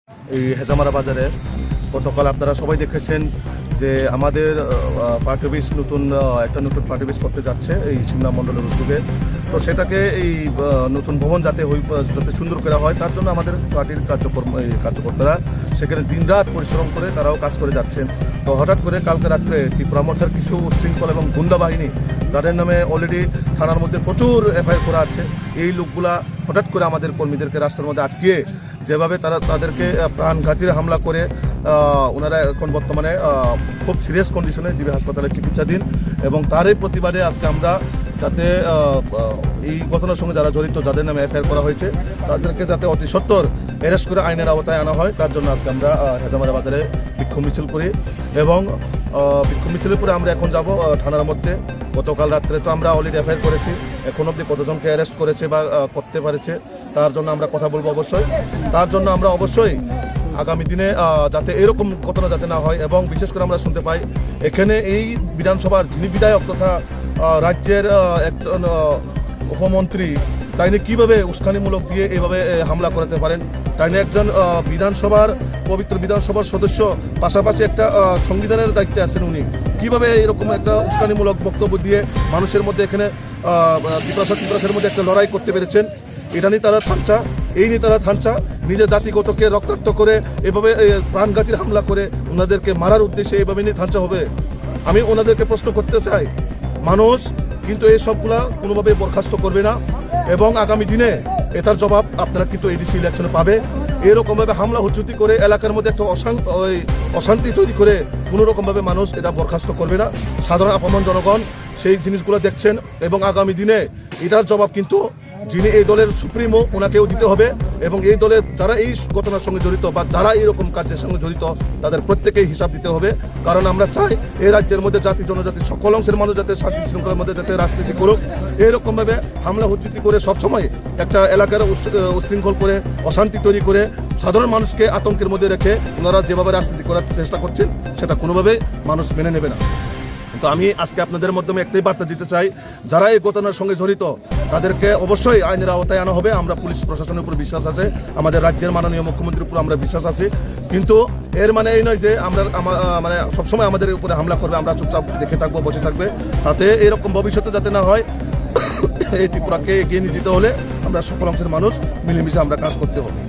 এই হেজামারা বাজারে গতকাল আপনারা সবাই দেখেছেন যে আমাদের পার্টি অফিস নতুন পার্টি অফিস করতে যাচ্ছে এই সিমলা মণ্ডলের উদ্যোগে। তো সেটাকে এই নতুন ভবন যাতে সুন্দর করা হয় তার জন্য আমাদের পার্টির কার্যকর্তারা সেখানে দিনরাত পরিশ্রম করে তারাও কাজ করে যাচ্ছেন। তো হঠাৎ করে কালকে রাত্রে ত্রিপুরা মঠের কিছু উচ্ছৃঙ্খল এবং গুন্ডা বাহিনী, যাদের নামে অলরেডি থানার মধ্যে প্রচুর এফআইআর করা আছে, এই লোকগুলা হঠাৎ করে আমাদের কর্মীদেরকে রাস্তার মধ্যে আটকিয়ে যেভাবে তাদেরকে প্রাণঘাতীর হামলা করে ওনারা এখন বর্তমানে খুব সিরিয়াস কন্ডিশনে জিবি হাসপাতালে চিকিৎসাধীন। এবং তারই প্রতিবাদে আজকে আমরা যাতে এই ঘটনার সঙ্গে যারা জড়িত, যাদের নামে এফআইআর করা হয়েছে, তাদেরকে যাতে অতি সত্বর অ্যারেস্ট করে আইনের আওতায় আনা হয়, তার জন্য আজকে আমরা হেজামারা বাজারে বিক্ষোভ মিছিল করি। এবং বিক্ষোভ মিছিলের পরে আমরা এখন যাব থানার মধ্যে। গতকাল রাত্রে তো আমরা অলরেডি এফআইআর করেছি, এখন অবধি কতজনকে অ্যারেস্ট করেছে বা করতে পারেছে তার জন্য আমরা কথা বলবো অবশ্যই। তার জন্য আমরা অবশ্যই আগামী দিনে যাতে এরকম ঘটনা যাতে না হয়, এবং বিশেষ করে আমরা শুনতে পাই এখানে এই বিধানসভার যিনি বিধায়ক তথা রাজ্যের একজন উপমন্ত্রী, তাইনি কীভাবে উস্কানিমূলক দিয়ে এইভাবে হামলা করাতে পারেন? তাইনি একজন পবিত্র বিধানসভার সদস্য, পাশাপাশি একটা সংবিধানের দায়িত্বে আছেন উনি, কীভাবে এরকম একটা উস্কানিমূলক বক্তব্য দিয়ে মানুষের মধ্যে এখানে ত্রিপুরাসের মধ্যে একটা লড়াই করতে পেরেছেন? এটা নিয়ে তারা থামচা, এই নিয়ে তারা থামচা, নিজের জাতিগতকে রক্তাক্ত করে এভাবে প্রাণঘাতীর হামলা করে ওনাদেরকে মারার উদ্দেশ্যে এভাবে নিয়ে থামচা হবে? আমি ওনাদেরকে প্রশ্ন করতে চাই, মানুষ কিন্তু এই সবগুলা কোনোভাবে বরখাস্ত করবে না, এবং আগামী দিনে এটার জবাব আপনারা কিন্তু এডিসি ইলেকশনে পাবে। এরকমভাবে হামলা হুজ্জুতি করে এলাকার মধ্যে একটা অশান্তি তৈরি করে কোনোরকমভাবে মানুষ এটা বরখাস্ত করবে না। সাধারণ আপামর জনগণ সেই জিনিসগুলো দেখছেন, এবং আগামী দিনে এটার জবাব কিন্তু যিনি এই দলের সুপ্রিমো ওনাকেও দিতে হবে। এবং এই দলের যারা এই ঘটনার সঙ্গে জড়িত বা যারা এইরকম কাজের সঙ্গে জড়িত, তাদের প্রত্যেকেই হিসাব দিতে হবে। কারণ আমরা চাই এই রাজ্যের মধ্যে জাতি জনজাতি সকল অংশের মানুষ যাতে শান্তি শৃঙ্খলার মধ্যে যাতে রাজনীতি করুক। এইরকমভাবে হামলা হুজ্জুতি করে সবসময় একটা এলাকার উশৃঙ্খল করে অশান্তি তৈরি করে সাধারণ মানুষকে আতঙ্কের মধ্যে রেখে ওনারা যেভাবে রাজনীতি করার চেষ্টা করছেন সেটা কোনোভাবেই মানুষ মেনে নেবে না। তো আমি আজকে আপনাদের মাধ্যমে একটাই বার্তা দিতে চাই, যারা এই ঘটনার সঙ্গে জড়িত তাদেরকে অবশ্যই আইনের আওতায় আনা হবে। আমরা পুলিশ প্রশাসনের উপর বিশ্বাস আছে, আমাদের রাজ্যের মাননীয় মুখ্যমন্ত্রীর উপর আমরা বিশ্বাস আছি, কিন্তু এর মানে এই নয় যে আমরা মানে সবসময় আমাদের উপরে হামলা করবে, আমরা চুপচাপ দেখে থাকবো, বসে থাকবে। তাতে এরকম ভবিষ্যতে যাতে না হয়, এই ত্রিপুরাকে এগিয়ে নিয়ে যেতে হলে আমরা সকল অংশের মানুষ মিলেমিশে আমরা কাজ করতে হবে।